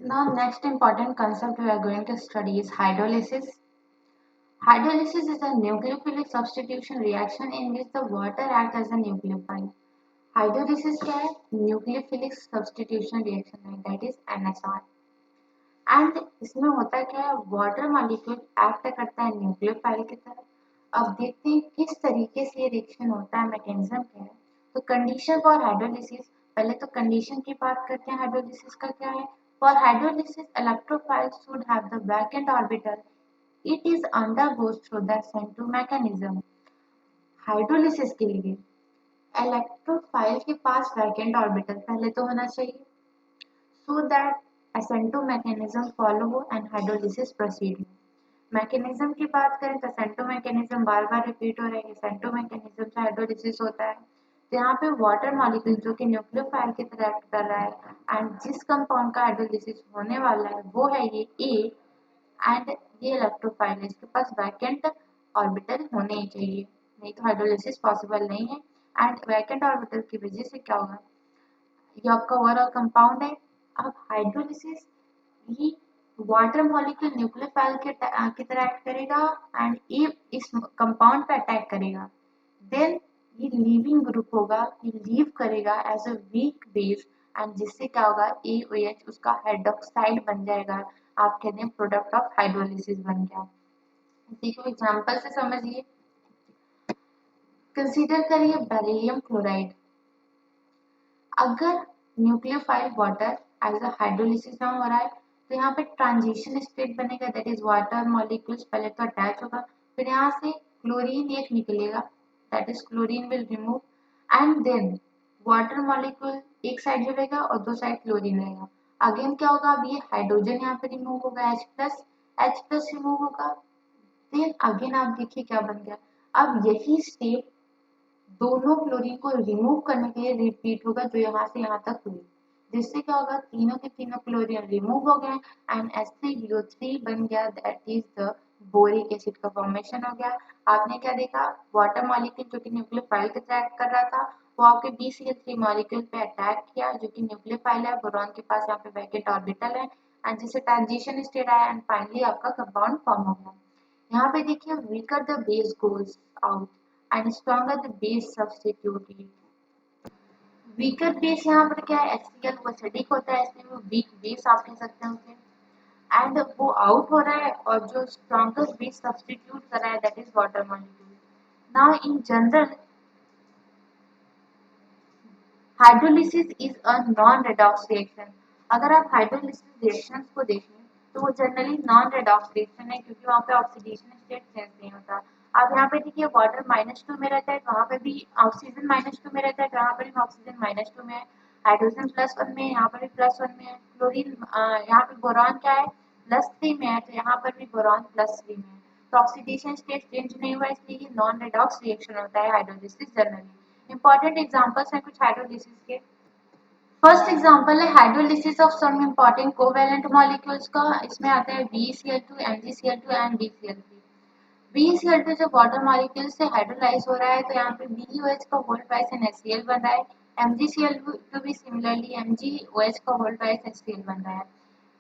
Now, next important concept we are going to study is hydrolysis. Hydrolysis is a nucleophilic substitution reaction in which the water acts as a nucleophile. Hydrolysis क्या है? Nucleophilic substitution reaction है, that is NSR. And इसमें होता क्या है? Water molecule act करता है nucleophile की तरह। अब देखते हैं किस तरीके से ये रिएक्शन होता है, मैकेनिज्म क्या है। तो कंडीशन फॉर हाइड्रोलिसिस, पहले तो कंडीशन की बात करते हैं। हाइड्रोलिसिस का क्या है? For hydrolysis electrophile should have the vacant orbital, it is undergoes through the centro mechanism. Hydrolysis के लिए इलेक्ट्रोफाइल के पास वैकेंट ऑर्बिटल पहले तो होना चाहिए, so that ascento mechanism follow हो and hydrolysis proceed हो। मैकेनिज्म की बात करें तो सेंटो मैकेनिज्म बार बार रिपीट हो रहा है। सेंटो मैकेनिज्म से हाइड्रोलिसिस होता है। तो यहाँ पे वाटर मॉलिक्यूल जो कि न्यूक्लियोफाइल की तरह एक्ट कर रहा है एंड जिस कंपाउंड का हाइड्रोलिसिस होने वाला है वो है ये ए, एंड ये इलेक्ट्रोफाइल है, इसके पास वैकेंट ऑर्बिटल होने ही चाहिए, नहीं तो हाइड्रोलिसिस पॉसिबल नहीं है। एंड वैकेंट ऑर्बिटल की वजह से क्या होगा? ये आपका ओवरऑल कंपाउंड है। अब हाइड्रोलिसिस, ये वाटर मॉलिक्यूल न्यूक्लियोफाइल की तरह एक्ट करेगा एंड ये इस कंपाउंड पे अटैक करेगा। देन ये लीविंग ग्रुप होगा, ये लीव करेगा as a weak base and जिससे क्या होगा? AOH उसका हाइड्रोक्साइड बन जाएगा। आप कहते हैं प्रोडक्ट ऑफ हाइड्रोलिसिस बन गया। इसी को एग्जांपल से समझिए। कंसीडर करिए बेरिलियम क्लोराइड। अगर nucleophile water as a hydrolysis में हो रहा है तो यहाँ पे ट्रांजिशन स्टेट बनेगा, दैट इज वाटर मॉलिक्यूल्स पहले तो अटैच होगा, फिर यहाँ से क्लोरीन एक निकलेगा, that is chlorine will remove and then water molecule एक साइड जुड़ेगा और दो साइड क्लोरीन रहेगा। अगेन क्या होगा? अब ये हाइड्रोजन यहाँ पे रिमूव होगा, H प्लस रिमूव होगा। देन अगेन आप देखिए क्या बन गया। अब यही स्टेप दोनों क्लोरीन को रिमूव करने के लिए रिपीट होगा जो यहाँ से यहाँ तक हुई, जिससे क्या होगा? तीनों के तीनों क्लोरीन रिमूव हो गए एंड H3BO3 बन गया, that is the boric acid का फॉर्मेशन हो गया। आपने क्या देखा? वाटर मॉलिक्यूल जो कि न्यूक्लियोफाइल के साथ अटैक कर रहा था वो आपके BCl3 मॉलिक्यूल पे अटैक किया जो कि न्यूक्लियोफाइल है, बोरॉन के पास यहाँ पे वैकेंट ऑर्बिटल है एंड जिससे ट्रांजिशन स्टेट आया एंड फाइनली आपका कंपाउंड फॉर्म हो गया। यहाँ पे देखिए weaker the base goes out and stronger the base substitute. Weaker base यहाँ पर क्या है? HCl वो एसिडिक होता है इसलिए वो वीक बेस आप कह सकते हैं उसे, एंड वो आउट हो रहा है और जो स्ट्रॉन्गर बेस सब्स्टिट्यूट कर रहा है that is water molecule. Now in general hydrolysis is a non redox reaction. अगर आप हाइड्रोलिसिस रिएक्शंस को देखें तो वो जनरली नॉन रेडॉक्स रिएक्शन है क्योंकि वहाँ पे ऑक्सीडेशन स्टेट चेंज नहीं होता। आप यहाँ पे देखिए वाटर -2 में रहता है तो वहाँ पे भी ऑक्सीजन -2 में रहता है तो यहाँ पर भी ऑक्सीजन -2 में है। हाइड्रोजन +1 में है, यहाँ पर भी +1 में है। क्लोरीन यहाँ पे बोरॉन क्या है? +3 में है तो यहाँ पर भी बोरॉन +3 में है। तो ऑक्सीडेशन स्टेट चेंज नहीं हुआ इसलिए ये नॉन रेडॉक्स रिएक्शन होता है हाइड्रोलिसिस जनरली। इंपॉर्टेंट एग्जांपल्स हैं कुछ हाइड्रोलिसिस के। फर्स्ट एग्जांपल है hydrolysis of some important covalent molecules का। इसमें आता है BeCl2, MgCl2 and BCl3। BeCl2 जब वाटर मॉलिक्यूल से हाइड्रोलाइज हो रहा है तो यहाँ पे BeOH का होल ट्वाइस एंड HCl बन रहा है। MgCl2 भी सिमिलरली MgOH का होल ट्वाइस HCl बन रहा है।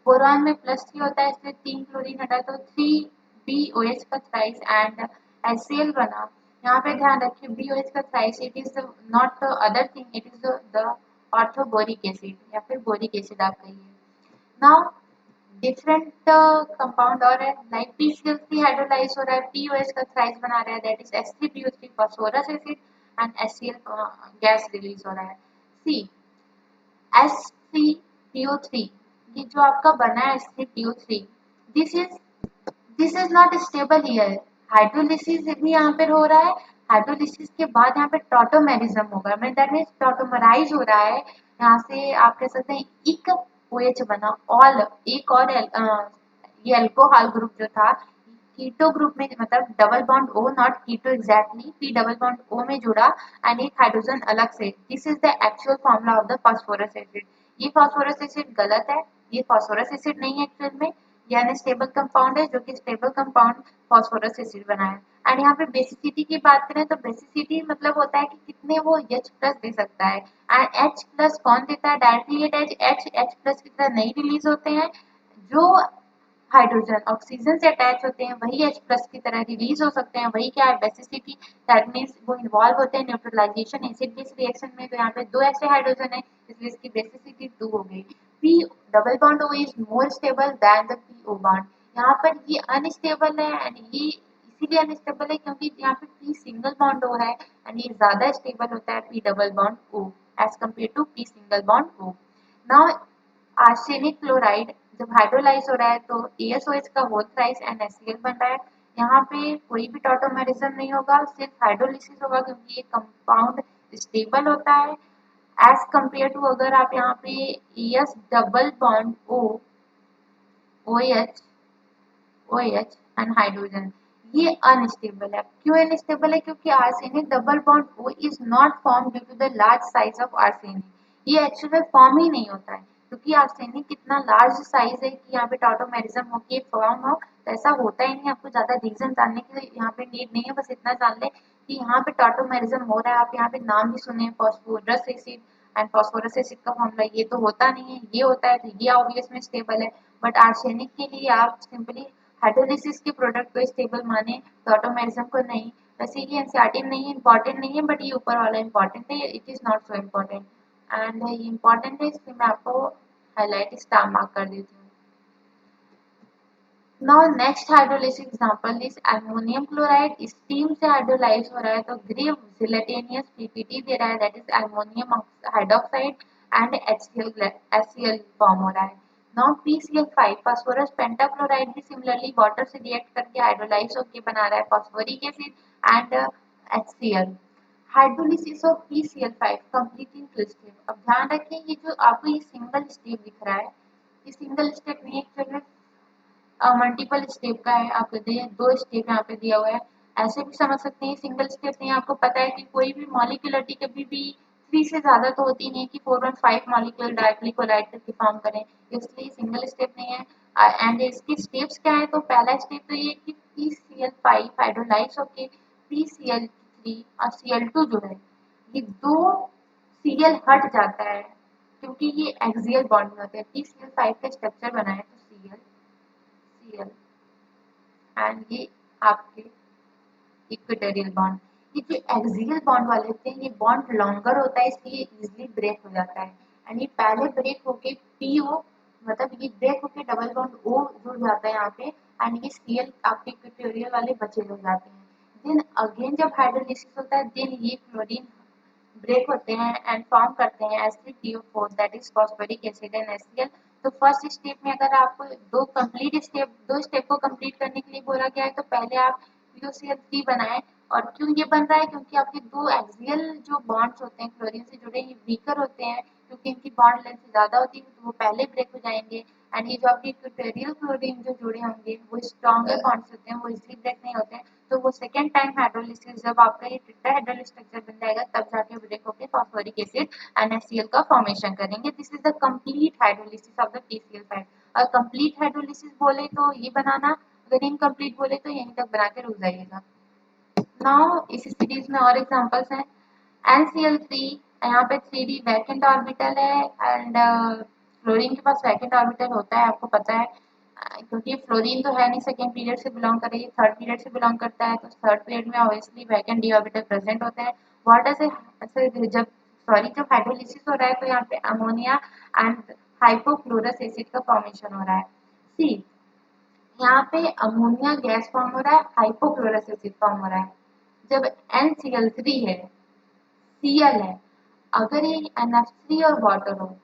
बोरॉन में +3 होता है इसलिए 3 क्लोरीन हटा तो 3BOH का थ्राइस एंड HCl बना। यहाँ पे ध्यान रखिए BOH का thrice it is not other thing, it is the orthoboric acid या फिर बोरिक एसिड आप कहिए। नाउ डिफरेंट कंपाउंड और है लाइक PCl3 हाइड्रोलाइज हो रहा है, POH का थ्राइस बना रहा है that is H3PO3 phosphorous acid and HCl gas release हो रहा है। सी H3PO3 ये जो आपका बना है H3PO3, this is this is not stable here. Hydrolysis भी यहाँ पर हो रहा है। हाइड्रोलिसिस के बाद यहाँ पे टॉटोमेरिज्म होगा, मीन दैट मीन्स टॉटोमराइज हो रहा है। यहाँ से आप कह सकते हैं इक OH बना ऑल एक और ये अल्कोहल ग्रुप जो था कीटो ग्रुप में, मतलब double bond O not keto exactly, P double bond O में जुड़ा एंड एक हाइड्रोजन अलग से। This is the actual formula of the phosphorus acid. ये फास्फोरस एसिड गलत है, ये फास्फोरस एसिड नहीं है एक्चुअल में, ये अनस्टेबल कंपाउंड है जो कि स्टेबल कंपाउंड फॉस्फोरस एसिड बना है। एंड यहाँ पे बेसिसिटी की बात करें तो बेसिसिटी मतलब होता है कि कितने वो H प्लस दे सकता है। एंड H प्लस कौन देता है? डायरेक्टली H प्लस की तरह नहीं रिलीज होते हैं। जो हाइड्रोजन ऑक्सीजन से अटैच होते हैं वही H प्लस की तरह रिलीज हो सकते हैं। वही क्या है? बेसिसिटी। दैट मीन्स वो इन्वॉल्व होते हैं न्यूट्रलाइजेशन एसिड बेस रिएक्शन में। तो यहाँ पे दो ऐसे हाइड्रोजन है इसलिए इसकी बेसिसिटी 2 हो गई। P double bond O is more stable then the PO bond. यहाँ पर ये अनस्टेबल है एंड ये इसीलिए अनस्टेबल है क्योंकि यहाँ पे P सिंगल बॉन्ड O है एंड ये ज्यादा स्टेबल होता है P double bond O as compare to P single bond O। Now arsenic chloride जब हाइड्रोलाइज हो रहा है तो ASOH का होल थ्राइस NaCl बन रहा है। यहाँ पे कोई भी टॉटोमेरिज्म नहीं होगा, सिर्फ हाइड्रोलिसिस होगा क्योंकि ये कंपाउंड स्टेबल होता है एज कम्पेयर टू अगर आप यहाँ पे S double bond O O H O H and hydrogen ये अनस्टेबल है। क्यों अनस्टेबल है? क्योंकि arsenic double bond O is not form due to the large size of arsenic. ये एक्चुअल में फॉर्म ही नहीं होता है क्योंकि आर्सेनिक कितना लार्ज साइज है कि यहाँ पे टॉटोमेरिज्म होके फॉर्म हो, तो ऐसा होता ही नहीं। आपको ज्यादा रीजन जानने की यहाँ पे नीड नहीं है, बस इतना जान ले कि यहाँ पे टॉटोमेरिज्म हो रहा है। आप यहाँ पे नाम भी सुने phosphorous acid and phosphorous acid का फॉर्मूला ये तो होता नहीं है, ये होता है तो ये ऑब्वियस में स्टेबल है। बट आर्सेनिक के लिए आप सिंपली हाइड्रोलिसिस के प्रोडक्ट को स्टेबल माने, तो ऑटोमेरिज्म को नहीं। वैसे ये एनसीईआरटी में नहीं इंपॉर्टेंट नहीं है बट ये ऊपर वाला इंपॉर्टेंट है, it is not so important and ये इंपॉर्टेंट है इसलिए मैं आपको हाईलाइट स्टार मार्क कर देती हूँ। Now next hydrolysis example is ammonium chloride. Steam से हाइड्रोलाइज हो रहा है तो ग्रे जिलेटेनियस पीपीटी दे रहा है that is ammonium hydroxide and HCl form हो रहा है। नाउ PCl5 फास्फोरस पेंटाक्लोराइड भी सिमिलरली वाटर से रिएक्ट करके हाइड्रोलाइज होकर बना रहा है phosphoric acid and HCl। Hydrolysis of PCl5 completing two step. अब ध्यान रखें ये जो आपको ये सिंगल स्टेप दिख रहा है, ये सिंगल स्टेप नहीं एक्चुअल मल्टीपल स्टेप का है। आपको दो स्टेप यहाँ पे दिया हुआ है, ऐसे भी समझ सकते हैं सिंगल स्टेप नहीं। आपको पता है कि कोई भी मॉलिक्यूलरिटी कभी भी 3 से ज्यादा तो होती नहीं है कि 4 और 5 मॉलिक्यूल डायरेक्टली कोलाइड करके फॉर्म करें, इसलिए सिंगल स्टेप नहीं है। एंड इसकी स्टेप्स क्या है? तो पहला स्टेप तो ये कि PCl5 हाइड्रोलाइज होके PCl3 और Cl2 जो है ये दो Cl हट जाता है क्योंकि ये एक्सियल बॉन्ड में होते हैं। PCl5 का स्ट्रक्चर बना है तो Cl एंड ये आपके इक्वेटोरियल बॉन्ड। ये जो एक्सियल बॉन्ड वाले होते हैं ये बॉन्ड लॉन्गर होता है इसलिए इजीली ब्रेक हो जाता है एंड ये पहले ब्रेक होके PO मतलब ये ब्रेक होके डबल बॉन्ड O जुड़ जाता है यहाँ पे एंड ये Cl आपके इक्वेटोरियल वाले बचे रह जाते हैं। देन अगेन जब हाइड्रोलिसिस होता है देन ये क्लोरीन ब्रेक होते हैं एंड फॉर्म करते हैं Sp3O4 that is phosphoric acid and HCl। तो फर्स्ट स्टेप में अगर आपको दो स्टेप को कंप्लीट करने के लिए बोला गया है तो पहले आप POCl3 बनाएं। और क्यों ये बन रहा है? क्योंकि आपके दो एक्सियल जो बॉन्ड्स होते हैं क्लोरीन से जुड़े ये वीकर होते हैं क्योंकि इनकी बॉन्ड लेंथ ज्यादा होती है तो वो पहले ब्रेक हो जाएंगे एंड ये जो आपके इक्वेटोरियल क्लोरीन जो जुड़े होंगे वो स्ट्रॉन्गर बॉन्ड्स होते हैं, वो इजीली ब्रेक नहीं होते हैं। तो वो सेकेंड टाइम हाइड्रोलिसिस जब आपका ये टेट्राहेड्रल स्ट्रक्चर बन जाएगा तब जाके ब्रेक होकर फॉस्फोरिक एसिड NaCl का फॉर्मेशन करेंगे। This is the complete hydrolysis of the PCl5। और कंप्लीट हाइड्रोलिसिस बोले तो ये बनाना, अगर इनकम्प्लीट बोले तो यहीं तक बना के रुक जाइएगा। नाउ इसी सीरीज में और एग्जांपल्स हैं। NCl3 यहाँ पे 3D वैकेंट ऑर्बिटल है एंड फ्लोरीन के पास वैकेंट ऑर्बिटल होता है, आपको पता है क्योंकि फ्लोरीन तो है नहीं, सेकेंड पीरियड से बिलोंग कर रही है, थर्ड पीरियड से बिलोंग करता है तो थर्ड पीरियड में obviously vacant D orbital present होते हैं। वाटर से जब हाइड्रोलिसिस हो रहा है तो यहाँ पे अमोनिया एंड हाइपोक्लोरस एसिड का फॉर्मेशन हो रहा है। सी यहाँ पे अमोनिया गैस फॉर्म हो रहा है, हाइपोक्लोरस एसिड फॉर्म हो रहा है। जब NCl3 है Cl है, अगर ये NH3 और वाटर हो,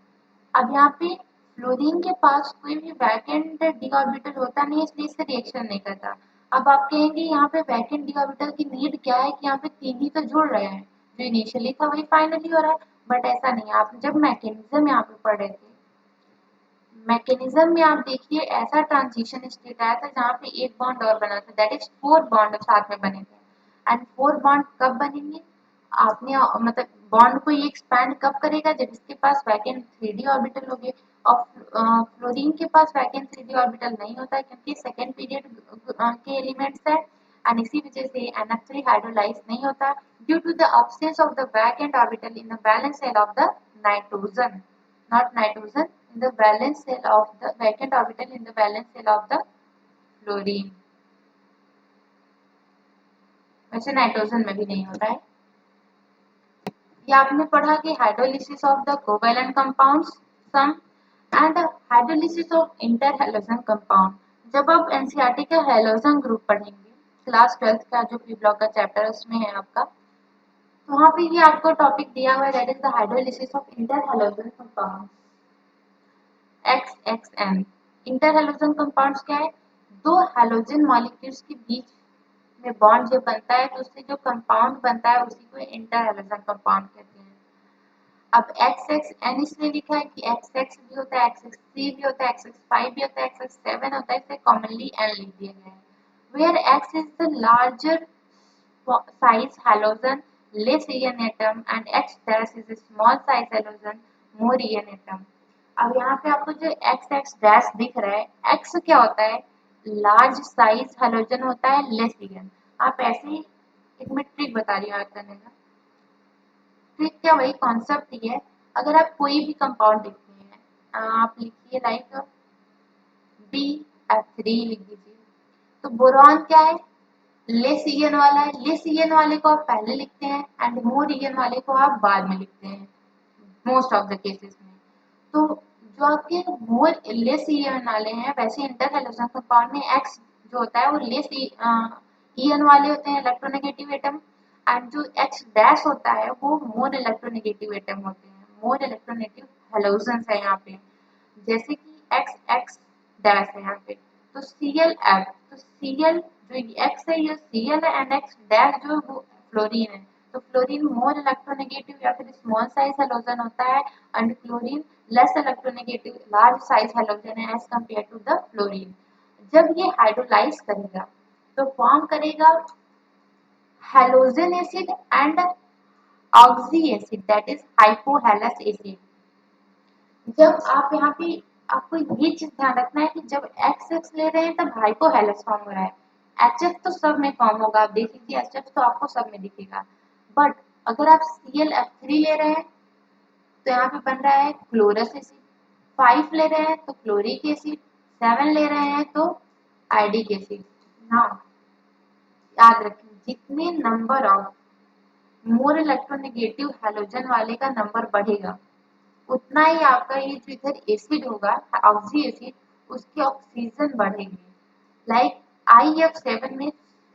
अब यहाँ पे फ्लोरीन के पास कोई भी वैकेंट डी ऑर्बिटल होता नहीं है इसलिए इससे रिएक्शन नहीं करता। अब आप कहेंगे यहाँ पे वैकेंट डी ऑर्बिटल की नीड क्या है कि यहाँ पे तीन ही तो जुड़ रहे हैं, जो इनिशियली था वही फाइनली हो रहा है। बट ऐसा नहीं है, आप जब मैकेनिज्म यहाँ पे पढ़ रहे थे मैकेनिज्म में आप देखिए ऐसा ट्रांजिशन स्टेट आया था जहाँ पे एक बॉन्ड और बना था दैट इज 4 बॉन्ड साथ में बने थे। एंड 4 बॉन्ड कब बनेंगे? आपने मतलब बॉन्ड को ये एक्सपैंड कब करेगा, जब इसके पास वैकेंट 3d ऑर्बिटल होगी। और फ्लोरीन के पास वैकेंट 3d ऑर्बिटल नहीं होता है क्योंकि सेकेंड पीरियड के एलिमेंट्स है, एंड इसी वजह से NH3 हाइड्रोलाइज नहीं होता due to the absence of the vacant orbital in the valence shell of the nitrogen, not nitrogen, in the valence shell of the vacant orbital in the valence shell of the fluorine। वैसे nitrogen में भी नहीं होता है। ये आपने पढ़ा कि hydrolysis of the covalent compounds some and hydrolysis of interhalogen compound. जब आप एनसीईआरटी का हैलोजन ग्रुप पढ़ेंगे क्लास 12th का जो पी ब्लॉक का चैप्टर उसमें है आपका, तो वहाँ पे ये आपको टॉपिक दिया हुआ है, that is the hydrolysis of interhalogen compound XXN। Interhalogen compounds क्या है, दो हैलोजन मॉलिक्यूल्स के बीच में बॉन्ड जब बनता है तो उससे जो कंपाउंड बनता है उसी को इंटरहैलोजन कंपाउंड कहते हैं। अब XXN इसलिए लिखा है कि XX भी होता है, XXC भी होता है, XX5 भी होता है, XX7 होता है, इसे कॉमनली N लिख दिया गया है। Where X is the larger size halogen less EN atom and X dash is a small size halogen more EN atom। अब यहाँ पे आपको जो XX dash दिख रहा है, X क्या होता है, लार्ज साइज हेलोजन होता है, लेस EN। आप ऐसे ही एक मैं ट्रिक बता रही हूँ याद करने का। ट्रिक क्या, वही कॉन्सेप्ट ही है। अगर आप कोई भी कंपाउंड लिखते हैं, आप लिखिए लाइक BF3 लिख दीजिए, तो बोरॉन क्या है, लेस ईएन वाला है, लेस ईएन वाले को आप पहले लिखते हैं एंड मोर ईएन वाले को आप बाद में लिखते हैं मोस्ट ऑफ द केसेस में। तो जो आपके मोर लेस ईएन वाले हैं, वैसे इंटरहैलोजन कंपाउंड में एक्स जो होता है वो लेस ईएन वाले होते हैं, इलेक्ट्रोनेगेटिव एटम, एंड जो एक्स डैश होता है वो मोर इलेक्ट्रोनेगेटिव एटम होते हैं, मोर इलेक्ट्रोनेगेटिव हेलोजन है यहाँ पे, जैसे कि एक्स एक्स डैश है यहाँ पे। तो ClF, तो Cl जो एक्स है ये Cl है, एंड एक्स डैश जो वो फ्लोरीन है। तो फ्लोरीन मोर इलेक्ट्रोनेगेटिव या फिर स्मॉल साइज हेलोजन होता है, and chlorine less electronegative large size halogen है as compare to the fluorine. जब ये हाइड्रोलाइज करेगा तो फॉर्म करेगा halogen acid and oxy acid, that is hypohalous acid. जब आप यहाँ पे आपको ये चीज ध्यान रखना है कि जब एक्स एक्स ले रहे हैं तब हाइपोहेलस फॉर्म हो रहा है। एचएफ तो सब में फॉर्म होगा, आप देख लीजिए एचएफ तो आपको सब में दिखेगा, बट अगर आप ClF3 ले रहे हैं तो यहाँ पे बन रहा है क्लोरस एसिड, 5 ले रहे हैं तो क्लोरिक एसिड, 7 ले रहे हैं तो आयोडिक एसिड। ना याद रखें, जितने number of more electronegative halogen वाले का नंबर बढ़ेगा उतना ही आपका ये जो इधर एसिड होगा ऑक्सी एसिड, उसकी ऑक्सीजन बढ़ेगी। लाइक IF7 में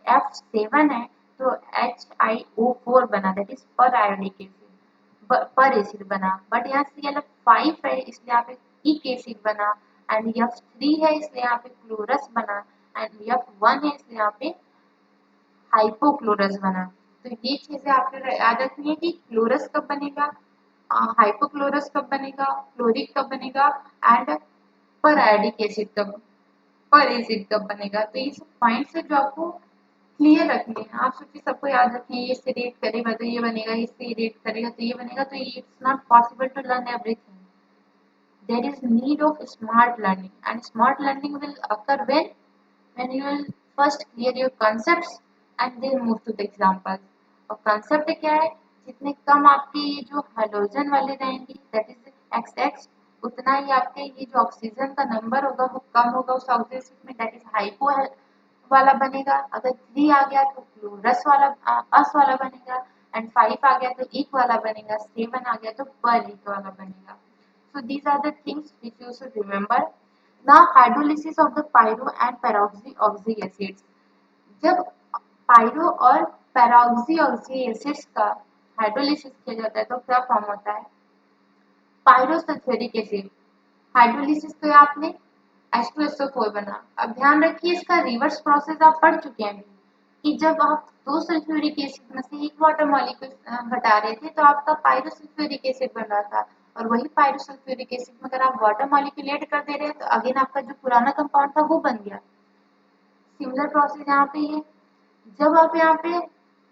F7 है तो HiO4 बना, दैट इज पर आयोनिक एसिड, पर एसिड बना। बट यहाँ ClF5 है इसलिए यहाँ पे इक एसिड बना, एंड F3 है इसलिए यहाँ पे क्लोरस बना, एंड F1 है इसलिए यहाँ पे हाइपोक्लोरस बना। तो ये चीजें आपको याद रखनी है कि क्लोरस कब बनेगा, हाइपोक्लोरस कब बनेगा, क्लोरिक कब बनेगा, एंड पर आयोडिक एसिड कब, पर एसिड कब बनेगा। तो ये सब पॉइंट्स है जो आपको क्लियर रखने हैं। आप सोचिए सबको याद रखें, ये इससे रेट करेगा तो ये बनेगा, इससे रेट करेगा तो ये बनेगा, तो ये it's not possible to learn everything. There is need of smart learning, and smart learning will occur when you will first clear your concepts and then move to the examples। और concept क्या है, जितने कम आपके ये जो halogen वाले रहेंगे that is XX, उतना ही आपके ये जो ऑक्सीजन का नंबर होगा वो कम होगा उस ऑक्सीजन में, दैट इज हाइपो वाला बनेगा। अगर 3 आ गया तो क्लोरस वाला अस वाला बनेगा, एंड 5 आ गया तो इक वाला बनेगा, 7 आ गया तो पर इक वाला बनेगा। So these are the things which you should remember। Now hydrolysis of the pyro and peroxy acids। जब पायरो और पेरोक्सी एसिड्स का हाइड्रोलिसिस किया जाता है तो क्या फॉर्म होता है, पायरोसल्फ्यूरिक एसिड। हाइड्रोलिसिस तो आपने H2SO4 बना। अब ध्यान रखिए इसका रिवर्स प्रोसेस आप पढ़ चुके हैं कि जब आप दो सल्फ्यूरिक एसिड में से एक वाटर मॉलिक्यूल हटा रहे थे तो आपका पायरोसल्फ्यूरिक एसिड बन रहा था, और वही पायरोसल्फ्यूरिक एसिड में अगर आप वाटर मॉलिक्यूल ऐड कर दे रहे हैं तो अगेन आपका जो पुराना कंपाउंड था वो बन गया। सिमिलर प्रोसेस यहाँ पे है। जब आप यहाँ पे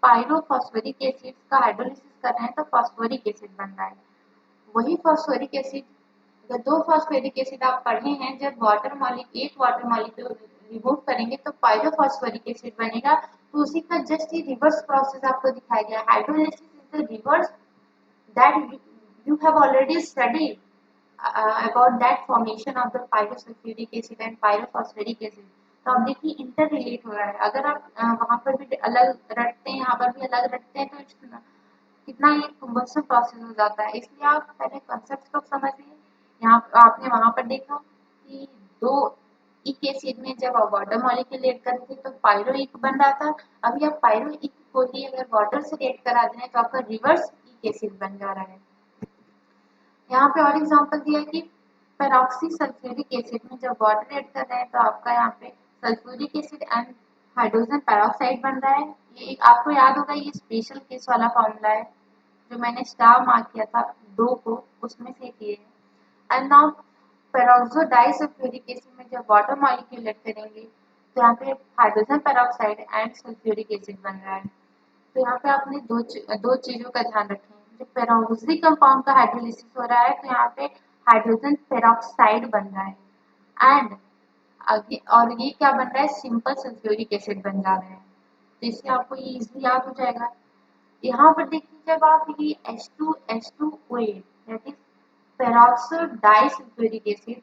पायरोफॉस्फोरिक एसिड का हाइड्रोलिसिस कर रहे हैं तो फॉस्फोरिक एसिड बन रहा है। वही फॉस्फोरिक एसिड, अगर दो फॉस्फोरिक एसिड आप पढ़े हैं, जब एक वाटर मॉलिक्यूल रिमूव करेंगे तो पायरोफॉस्फोरिक एसिड बनेगा। तो उसी का जस्ट ये रिवर्स प्रोसेस आपको दिखाया गया। Hydrolysis is the reverse that you have already studied about that formation of the pyrosulfuric acid and pyrophosphoric acid। तो आप देखिए इंटर रिलेट हो रहा है। अगर आप वहां पर भी अलग रखते हैं, यहाँ पर भी अलग रखते हैं, तो कितना ये कन्वर्सन प्रोसेस हो जाता है। इसलिए आप पहले कॉन्सेप्ट को समझिए। यहाँ आपने वहां पर देखा कि दो इक एसिड में जब आप वाटर मॉलिक्यूल ऐड करते थे तो पायरो इक बन रहा था। अभी आप पायरो इक को ही अगर वाटर से रिएक्ट करा दें तो आपका रिवर्स इक एसिड बन जा रहा है। यहाँ पे और एग्जांपल दिया है कि पेरोक्सी सल्फ्यूरिक एसिड में जब वाटर ऐड कर रहे हैं तो आपका यहाँ पे sulphuric acid and hydrogen peroxide बन रहा है। ये आपको याद होगा, ये स्पेशल केस वाला फॉर्मूला है जो मैंने स्टार मार्क किया था दो को, उसमें से एक ये है। And now peroxo disulphuric acid में जब वाटर मॉलिक्यूल ऐड करेंगे तो यहाँ पे hydrogen peroxide and sulphuric acid बन रहा है। तो यहाँ पे आपने दो चीजों का ध्यान रखें। जो पेरोक्सी कंपाउंड का हाइड्रोलिसिस हो रहा है तो यहाँ पे हाइड्रोजन पेरोक्साइड बन रहा है, एंड आगे और ये क्या बन रहा है, सिंपल सल्फ्यूरिक एसिड बन जा रहा है। तो इससे आपको ये इजीली याद हो जाएगा। यहाँ पर देखिए जब आप ये H2SO8 that is peroxo disulphuric acid,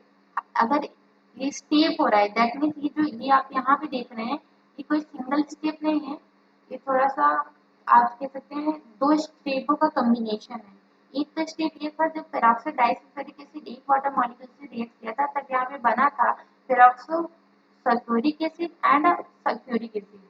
अगर ये स्टेप हो रहा है दैट मीन्स ये आप यहाँ पे देख रहे हैं, ये कोई सिंगल स्टेप नहीं है, ये थोड़ा सा आप कह सकते हैं दो स्टेपों का कॉम्बिनेशन है। एक तो स्टेप ये था जब पेरोक्सो डाइसल्फ्यूरिक एसिड एक वाटर मॉलिक्यूल से रिएक्ट किया था, तब यहाँ पे बना था peroxo sulphuric acid and sulphuric acid.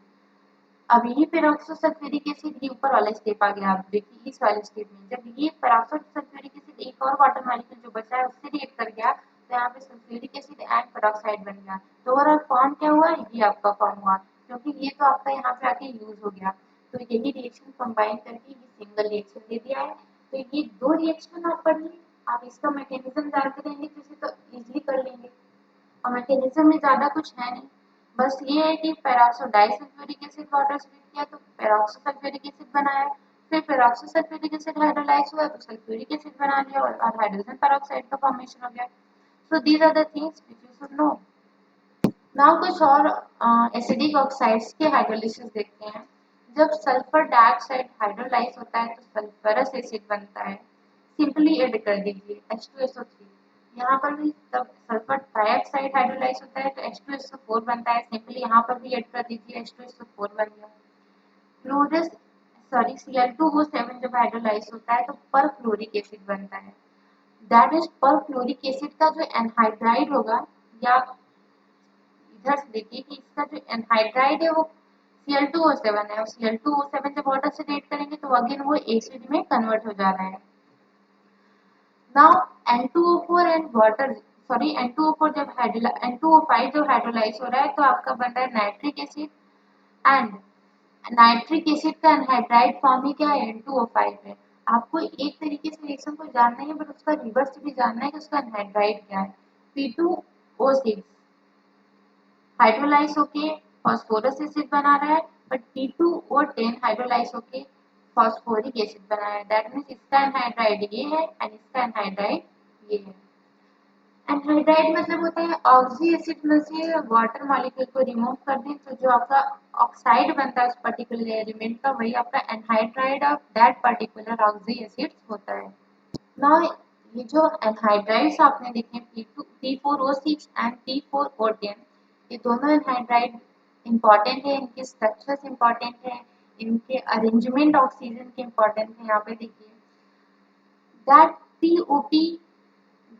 अब यही पेरोक्सो सल्फ्यूरिक एसिड ये ऊपर वाला स्टेप आ गया। आप देखिए इस वाले स्टेप में जब ये पेरोक्सो सल्फ्यूरिक एसिड एक और वाटर मॉलिक्यूल जो बचा है उससे रिएक्ट कर गया तो यहाँ पे सल्फ्यूरिक एसिड एंड पेरोक्साइड बन गया। तो ओवरऑल फॉर्म क्या हुआ, ये आपका फॉर्म हुआ, क्योंकि ये तो आपका यहाँ पे आके यूज हो गया। तो यही रिएक्शन कंबाइन करके ये सिंगल रिएक्शन दे दिया है। तो ये दो रिएक्शन आप पढ़िए, आप इसका मैकेनिज्म जानते रहेंगे तो इसे तो इजिली कर लेंगे। और मैकेनिज्म में ज्यादा कुछ है नहीं, बस ये है कि पेरोक्सो डाइसल्फ्यूरिक एसिड वाटर से रिएक्ट किया तो पेरोक्सो सल्फ्यूरिक एसिड बनाया, फिर पेरोक्सो सल्फ्यूरिक एसिड हाइड्रोलाइज हुआ तो सल्फ्यूरिक एसिड बना लिया और हाइड्रोजन पेरोक्साइड का फॉर्मेशन हो गया। So these are the things which you should know. Now कुछ और एसिडिक ऑक्साइड्स के हाइड्रोलिसिस देखते हैं। जब सल्फर डाइऑक्साइड हाइड्रोलाइज होता है तो सल्फरस एसिड बनता है। सिंपली ऐड कर दीजिए H2SO3। यहाँ पर भी जब सल्फर डाइऑक्साइड हाइड्रोलाइज होता है तो H2SO4 बनता है। सिंपली यहाँ पर भी ऐड कर दीजिए H2SO4 बन गया। फ्लोरस सॉरी Cl2O7 जब हाइड्रोलाइज होता है तो परफ्लोरिक एसिड बनता है। दैट इज परफ्लोरिक एसिड का जो एनहाइड्राइड होगा, या इधर से देखिए कि इसका जो एनहाइड्राइड है वो Cl2O7 है, और Cl2O7 जब वाटर से रिएक्ट करेंगे तो अगेन वो एसिड में कन्वर्ट हो जा रहा है। Now N2O4 and water sorry N2O4 जब N2O5 जब हाइड्रोलाइज हो रहा है तो आपका बन रहा है nitric acid, and nitric acid का एनहाइड्राइड फॉर्म ही क्या है, N2O5 है। आपको एक तरीके से रिएक्शन को जानना है बट उसका रिवर्स भी जानना है कि उसका एनहाइड्राइड क्या है। P2O6 हाइड्रोलाइज होके फॉस्फोरस एसिड बना रहा है, बट P2O10 हाइड्रोलाइज होके फॉस्फोरिक एसिड बना रहा है। दैट मीन्स इसका एनहाइड्राइड ये है एंड इसका एनहाइड्राइड ये है। एनहाइड्राइड मतलब होता है ऑक्सी एसिड में से वाटर मॉलिक्यूल को रिमूव कर दें तो जो आपका ऑक्साइड बनता है उस पर्टिकुलर एलिमेंट का, वही आपका anhydride of that particular oxy acid होता है। ना ये जो एनहाइड्राइड्स आपने देखे P4O6 एंड P4O10, ये दोनों एनहाइड्राइड इंपॉर्टेंट है, इनके स्ट्रक्चर्स इंपॉर्टेंट है, इनके अरेंजमेंट ऑक्सीजन के इंपॉर्टेंट है। यहाँ पे देखिए दैट POP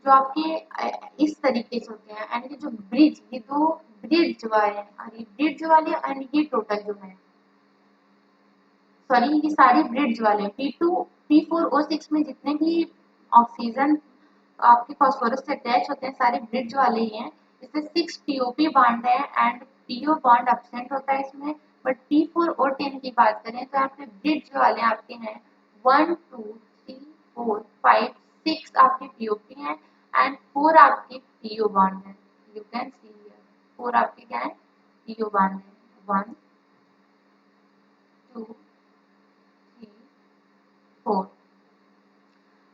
जो आपके इस तरीके से होते हैं, एंड ये जो ब्रिज, ये दो ब्रिज वाले हैं, और ये ब्रिज वाले एंड ये टोटल जो है सॉरी ये सारी ब्रिड्ज वाले P4O6 में जितने भी ऑक्सीजन आपके फास्फोरस से अटैच होते हैं सारे ब्रिड्ज वाले ही हैं। इसमें 6 POP बॉन्ड है एंड PO बॉन्ड एब्सेंट होता है इसमें। बट P4O10 की बात करें तो यहाँ पे ब्रिड्ज वाले आपके हैं 1 2 3 4 5 6 आपके POP हैं एंड 4 आपके PO बॉन्ड है। यू कैन सी हियर 4 आपके क्या है, PO बॉन्ड है। 1 2 4।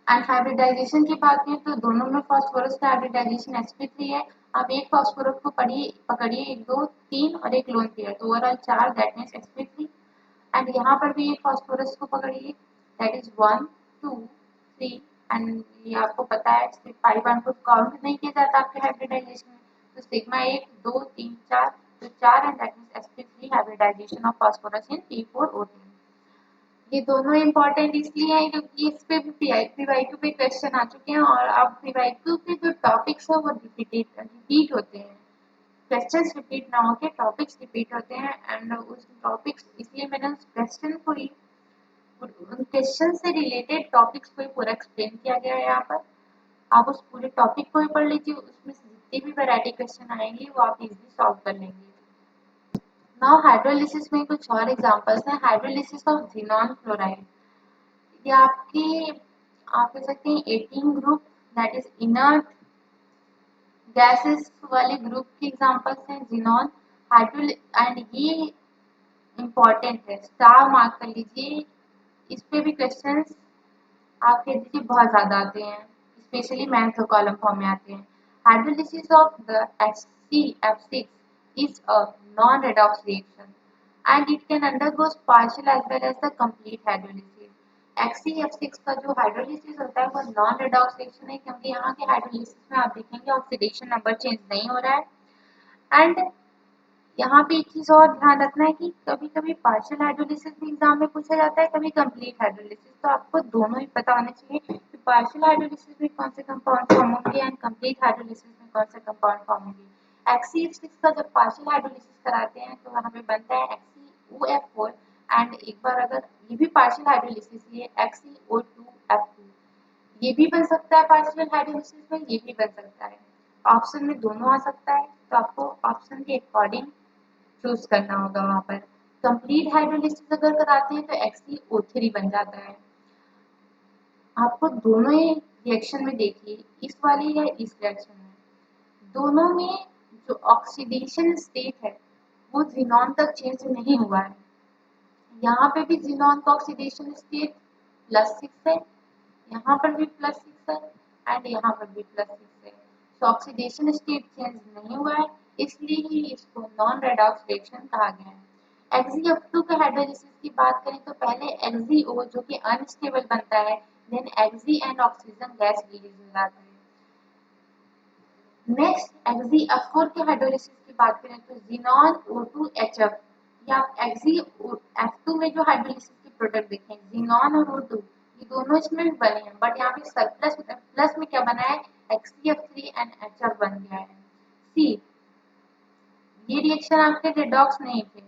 एंड हाइब्रिडाइजेशन की बात करें तो दोनों में फास्फोरस का हाइब्रिडाइजेशन sp3 है। आप एक फास्फोरस को पकड़िए, 1 2 3 और एक लोन पेयर, तो overall 4, that means sp3। And यहाँ पर भी एक फास्फोरस को पकड़िए, दैट इज 1 2 3। एंड ये आपको पता है सिर्फ 5 बॉन्ड को काउंट नहीं किया जाता आपके हाइब्रिडाइजेशन में, तो सिग्मा 1 2 3 4, तो 4 and that means sp3 hybridisation of phosphorus in p4O3। ये दोनों इम्पोर्टेंट इसलिए हैं क्योंकि इस पे भी पीवाईक्यू पे क्वेश्चन आ चुके हैं, और अब पीवाईक्यू के जो टॉपिक्स है वो रिपीट होते हैं। क्वेश्चंस रिपीट ना होके टॉपिक्स रिपीट होते हैं, एंड उस टॉपिक्स इसलिए मैंने उस क्वेश्चन को ही उन क्वेश्चन से रिलेटेड टॉपिक्स को ही पूरा एक्सप्लेन किया गया है यहाँ पर। आप उस पूरे टॉपिक को ही पढ़ लीजिए, उसमें से जितनी भी वैरायटी क्वेश्चन आएंगे वो आप इजीली सॉल्व कर लेंगे। नाउ हाइड्रोलिसिस में कुछ और एग्जांपल्स हैं। हाइड्रोलिसिस ऑफ जिनॉन क्लोराइड, ये आपकी आप कह सकते हैं 18 group, that is inert gases वाले ग्रुप के एग्जांपल्स हैं जिनॉन हाइड्रोल, एंड ये इम्पोर्टेंट है, स्टार मार्क कर लीजिए। इस पे भी क्वेश्चंस आप कह दीजिए बहुत ज्यादा आते हैं, स्पेशली मैथ्स कॉलम फॉर्म में आते हैं। Hydrolysis of the HCF6 is a non-redox reaction and it can undergo partial as well as the complete hydrolysis. HCF6 का जो हाइड्रोलिसिस होता है वो नॉन रेडॉक्स रिएक्शन है, क्योंकि यहाँ के हाइड्रोलिसिस में आप देखेंगे ऑक्सीडेशन नंबर चेंज नहीं हो रहा है। एंड यहाँ पे एक चीज और ध्यान रखना है कि कभी कभी पार्शियल हाइड्रोलिसिस भी एग्जाम में पूछा जाता है, कभी कंप्लीट हाइड्रोलिसिस, तो आपको दोनों ही पता होने चाहिए कि पार्शियल हाइड्रोलिसिस में कौन से कंपाउंड फॉर्म होंगे एंड कंप्लीट हाइड्रोलिसिस में कौन से कंपाउंड फॉर्म होंगे। HCF6 का जब पार्शियल हाइड्रोलिसिस कराते हैं तो वहाँ पे बनता है HCOF4, एंड एक बार अगर ये भी पार्शियल हाइड्रोलिसिस ये HCO2F2, ये भी बन सकता है पार्शियल हाइड्रोलिसिस में, ये भी बन सकता है। ऑप्शन में दोनों आ सकता है, तो आपको ऑप्शन के अकॉर्डिंग चूज करना होगा। वहां पर कंप्लीट हाइड्रोलिसिस अगर कराते हैं तो XeO3 बन जाता है। आपको दोनों ही रिएक्शन में देखिए, इस वाली या इस रिएक्शन में, दोनों में जो ऑक्सीडेशन स्टेट है वो जिनॉन तक चेंज नहीं हुआ है। यहाँ पे भी जिनॉन का ऑक्सीडेशन स्टेट +6 है, यहाँ पर भी +6 है, एंड यहाँ पर भी +6 है। तो ऑक्सीडेशन स्टेट चेंज नहीं हुआ है, इसलिए ही इसको नॉन रेडॉक्स रिएक्शन कहा गया है। XeF2 के हाइड्रोलिसिस की बात करें तो पहले XeO जो कि अनस्टेबल बनता है, then Xe and oxygen gas release हो जाता है। नेक्स्ट XeF4 के हाइड्रोलिसिस की बात करें तो जिनॉन O2HF, या XeF2 में जो हाइड्रोलिसिस के प्रोडक्ट देखें जिनॉन और O2, ये दोनों इसमें बने हैं, बट यहाँ पे सरप्लस प्लस में क्या बना है, XeF3 एंड HF बन गया है। सी, ये रिएक्शन आपके रेडॉक्स नहीं थे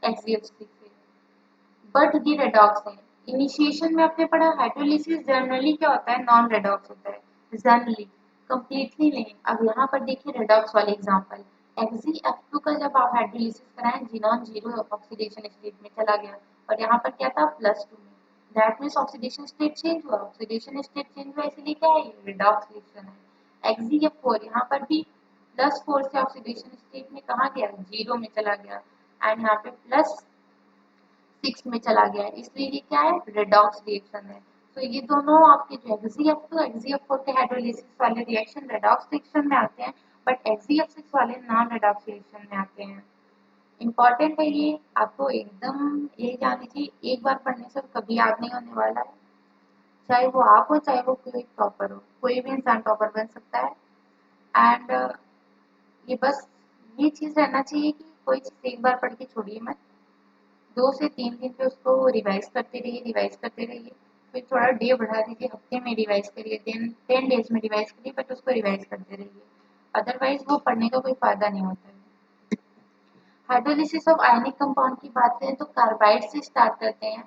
XeF6 से, बट ये रेडॉक्स है। इनिशिएशन में आपने पढ़ा हाइड्रोलिसिस जनरली क्या होता है, नॉन रेडॉक्स होता है जनरली, कंप्लीटली नहीं। अब यहाँ पर देखिए रेडॉक्स वाले एग्जांपल, XeF2 का जब आप हाइड्रोलिसिस कराएं जिनॉन 0 ऑक्सीडेशन स्टेट में चला गया, और यहाँ पर क्या था +2 में, that means oxidation state change हुआ, ऑक्सीडेशन स्टेट चेंज हुआ इसलिए क्या है, रेडॉक्स रिएक्शन है। XeF4 यहाँ पर भी +4 से ऑक्सीडेशन स्टेट में कहाँ गया, 0 में चला गया, एंड यहाँ पे +6 में चला गया है, इसलिए ये क्या है, रेडॉक्स रिएक्शन है। तो ये दोनों आपके जो XeF2 XeF4 के हाइड्रोलिसिस वाले रिएक्शन रेडॉक्स रिएक्शन में आते हैं, बट XeF6 वाले नॉन रेडॉक्स रिएक्शन में आते हैं। इंपॉर्टेंट है ये, आपको एकदम ये जान लीजिए, एक बार पढ़ने से कभी याद नहीं होने वाला है, चाहे वो आप हो चाहे वो कोई टॉपर हो, कोई भी इंसान टॉपर बन सकता है। एंड ये बस ये चीज रहना चाहिए कि कोई चीज एक बार पढ़ के छोड़िए मत, 2 से 3 दिन पे उसको रिवाइज करते रहिए, फिर थोड़ा डे बढ़ा दीजिए, हफ्ते में रिवाइज करिए, 10 डेज में रिवाइज करिए, बट उसको रिवाइज करते रहिए, अदरवाइज वो पढ़ने का कोई फायदा नहीं होता है। हाइड्रोलिसिस ऑफ आयनिक कंपाउंड की बात करें तो कार्बाइड से स्टार्ट करते हैं।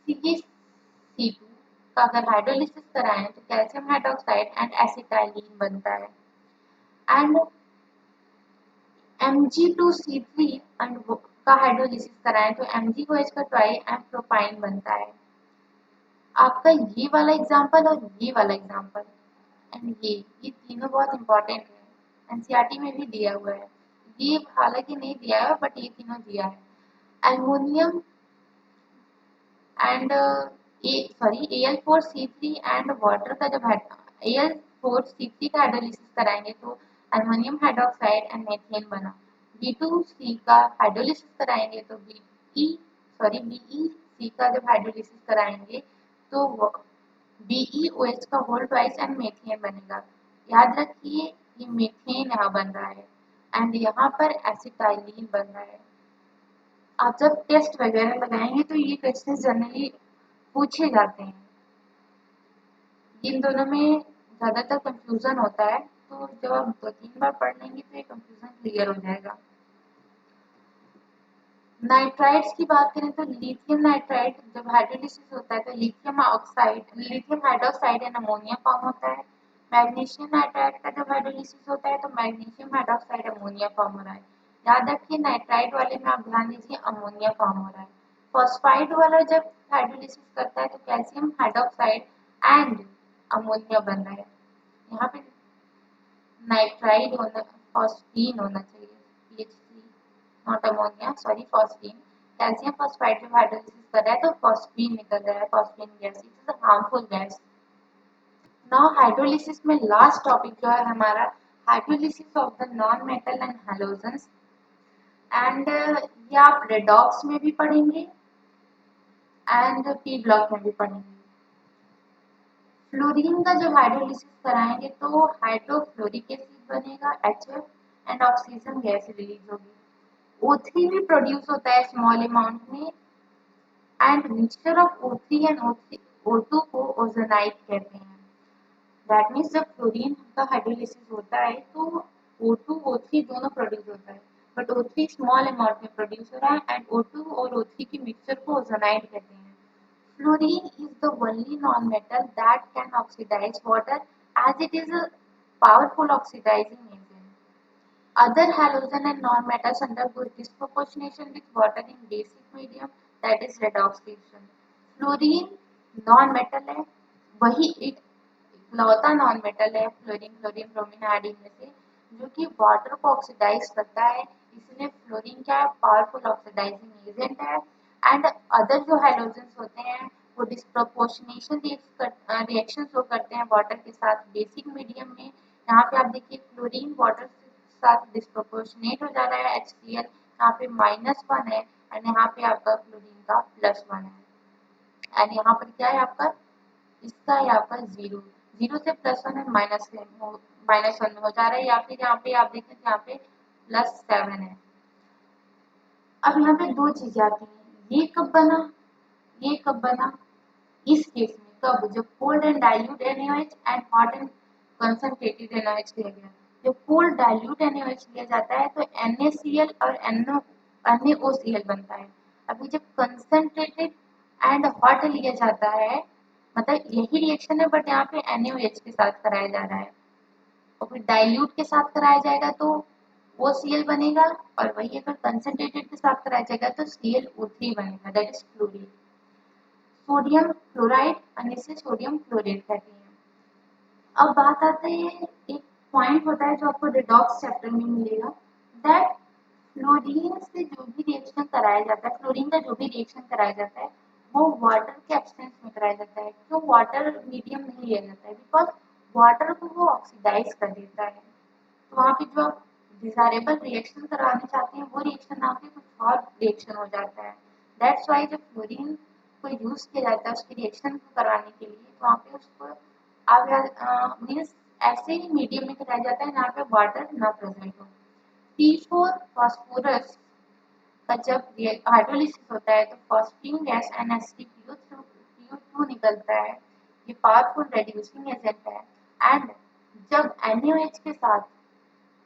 CaC2 का अगर हाइड्रोलिसिस कराएं तो कैल्शियम हाइड्रोक्साइड एंड एसिटाइलिन बनता है, एंड Mg2C3 एंड का हाइड्रोलिसिस कराएं तो MgOH का ट्राई एंड प्रोपाइन बनता है। आपका ये वाला एग्जाम्पल और ये वाला एग्जाम्पल एंड ये तीनों बहुत इंपॉर्टेंट है, एनसीईआरटी में भी दिया हुआ है। ये हालांकि नहीं दिया है बट ये तीनों दिया है। Aluminium and Al4C3 and water का जब Al4C3 का हाइड्रोलिसिस कराएंगे तो अल्मोनियम हाइड्रोक्साइड एंड मीथेन बना। B2C का हाइड्रोलिसिस कराएंगे तो BeC का जब हाइड्रोलिसिस कराएंगे तो BeOH का होल ट्वाइस एंड मीथेन बनेगा। याद रखिए ये मीथेन यहाँ बन रहा है एंड यहाँ पर एसिटाइलिन बन रहा है। आप जब टेस्ट वगैरह लगाएंगे तो ये क्वेश्चन जनरली पूछे जाते हैं। इन दोनों में ज़्यादातर कंफ्यूजन होता है, तो जब आप 2-3 बार पढ़ लेंगे तो ये कंफ्यूजन क्लियर हो जाएगा। नाइट्राइड्स की बात करें तो लिथियम नाइट्राइड जब हाइड्रोलिसिस होता है तो lithium hydroxide and ammonia form होता है। मैग्नीशियम नाइट्राइड का जब हाइड्रोलिसिस होता है तो मैग्नीशियम हाइड्रोक्साइड अमोनिया फॉर्म हो रहा है। याद रखिए नाइट्राइड वाले में आप ध्यान दीजिए अमोनिया फॉर्म हो रहा है। फॉस्फाइड वाला जब हाइड्रोलिसिस करता है तो कैल्शियम हाइड्रोक्साइड एंड अमोनिया बन रहा है। यहाँ पे नाइट्राइड होना फॉस्फीन होना चाहिए, PHC not ammonia, sorry phosphine. Calcium phosphide जब हाइड्रोलिसिस कर रहा है तो फॉस्फीन निकल रहा है, phosphine gas, it is a harmful gas. Now hydrolysis में लास्ट टॉपिक जो है हमारा hydrolysis of the non metal and halogens and ये आप रेडॉक्स में भी पढ़ेंगे एंड पी ब्लॉक में भी पढ़ेंगे। फ्लोरीन का जब हाइड्रोलिसिस कराएंगे तो हाइड्रोफ्लोरिक एसिड बनेगा HF and oxygen gas release होगी। O3 भी प्रोड्यूस होता है स्मॉल अमाउंट में and mixture of O3 and O2 को ओजोनाइड कहते हैं। दैट मीन्स जब फ्लोरीन का हाइड्रोलिसिस होता है तो O2 O3 दोनों प्रोड्यूस होता है, बट O3 स्मॉल अमाउंट में प्रोड्यूस हो रहा है एंड O2 और O3 की मिक्सचर को ओजोनाइड कहते हैं। Fluorine is the only non-metal that can oxidize water as it is a powerful oxidizing agent. Other halogen and non-metals undergo disproportionation with water in basic medium, that is redox reaction. Fluorine non-metal है, वही एक इकलौता non-metal है fluorine, chlorine, bromine, iodine में से जो कि water को ऑक्सीडाइज करता है, इसलिए फ्लोरीन क्या है, पावरफुल ऑक्सीडाइजिंग एजेंट है। एंड अदर जो हैलोजेंस होते हैं वो डिस्प्रोपोर्शनेशन रिएक्शन शो करते हैं वाटर के साथ बेसिक मीडियम में। यहाँ पे आप देखिए फ्लोरीन वाटर के साथ डिस्प्रोपोर्शनेट हो जा रहा है HCl, यहाँ पे -1 है एंड यहाँ पे आपका फ्लोरीन का +1 है एंड यहाँ पर क्या है आपका, इसका है आपका 0 से +1 है -1 में हो जा रहा है, या फिर यहाँ पे आप देखें तो यहाँ पे +7 है। अब यहाँ पे दो चीजें आती हैं, ये कब बना, इस केस में कब, जब cold and dilute NaOH and hot and concentrated NaOH लिया गया। जब कोल्ड डाइल्यूट NaOH लिया जाता है तो NaCl और NaOCl बनता है। अभी जब कंसंट्रेटेड एंड हॉट लिया जाता है, मतलब यही रिएक्शन है बट यहाँ पे NaOH के साथ कराया जा रहा है और फिर डाइल्यूट के साथ कराया जाएगा तो OCl बनेगा, और वही अगर कंसंट्रेटेड के साथ कराया जाएगा तो ClO3 बनेगा, that is fluorine. Sodium chloride और इसे सोडियम क्लोरेट कहते हैं। अब बात आती है, एक पॉइंट होता है जो आपको रिडॉक्स चैप्टर में मिलेगा, दैट फ्लोरीन से जो भी रिएक्शन कराया जाता है, फ्लोरीन का जो भी रिएक्शन कराया जाता है वो वाटर के एब्सेंस में कराया जाता है। क्यों वाटर मीडियम नहीं लिया जाता है, बिकॉज वाटर को वो ऑक्सीडाइज कर देता है, तो वहाँ पे जो आप डिजायरेबल रिएक्शन कराना चाहते हैं वो रिएक्शन ना होकर कुछ और रिएक्शन हो जाता है। दैट्स वाई जब फ्लोरीन को यूज किया जाता है उसके रिएक्शन को करवाने के लिए, तो वहाँ पे उसको आप मीन्स ऐसे ही मीडियम में कराया जाता है जहाँ पे वाटर ना प्रेजेंट हो। P4 फास्फोरस का जब हाइड्रोलिसिस होता है तो फॉस्फीन गैस NH3PO2 निकलता है, ये पावरफुल रेड्यूसिंग एजेंट है एंड जब NaOH के साथ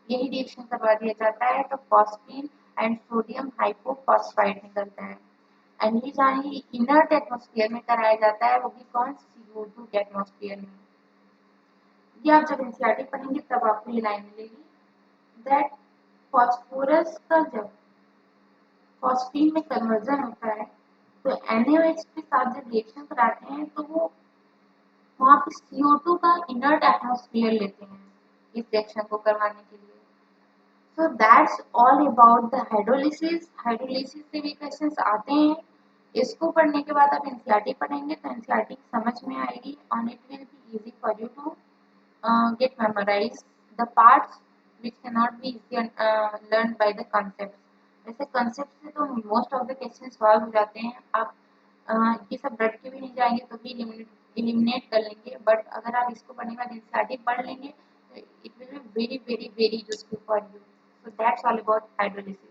यही रिएक्शन करवा दिया जाता है तो फॉस्फीन एंड सोडियम हाइपोफॉस्फाइड निकलता है एंड ये जानिए इनर्ट एटमॉस्फेयर में कराया जाता है, वो भी कौन, CO2 के एटमॉस्फेयर में। ये आप जब एनसीईआरटी पढ़ेंगे तब आपको ये लाइन मिलेगी, दैट फॉस्फोरस का जब फॉस्फीन में कन्वर्जन होता है तो NaOH के साथ जब रिएक्शन कराते हैं तो वो वहाँ पे CO2 का इनर्ट एटमॉस्फेयर लेते हैं इस रिएक्शन को करवाने के लिए। So that's all about the hydrolysis. Hydrolysis से भी क्वेश्चंस आते हैं इसको पढ़ने के बाद आप एनसीईआरटी पढ़ेंगे तो एनसीईआरटी समझ में आएगी and it will be easy for you to get memorized the parts which cannot be easily learned by the concepts. वैसे concepts से तो most of the questions solve हो जाते हैं, आप ये सब रट के भी नहीं जाएंगे तो भी eliminate कर लेंगे, बट अगर आप इसको पढ़ने के बाद एनसीईआरटी पढ़ लेंगे तो it will be very very very useful for you. So that's all about hydrolysis.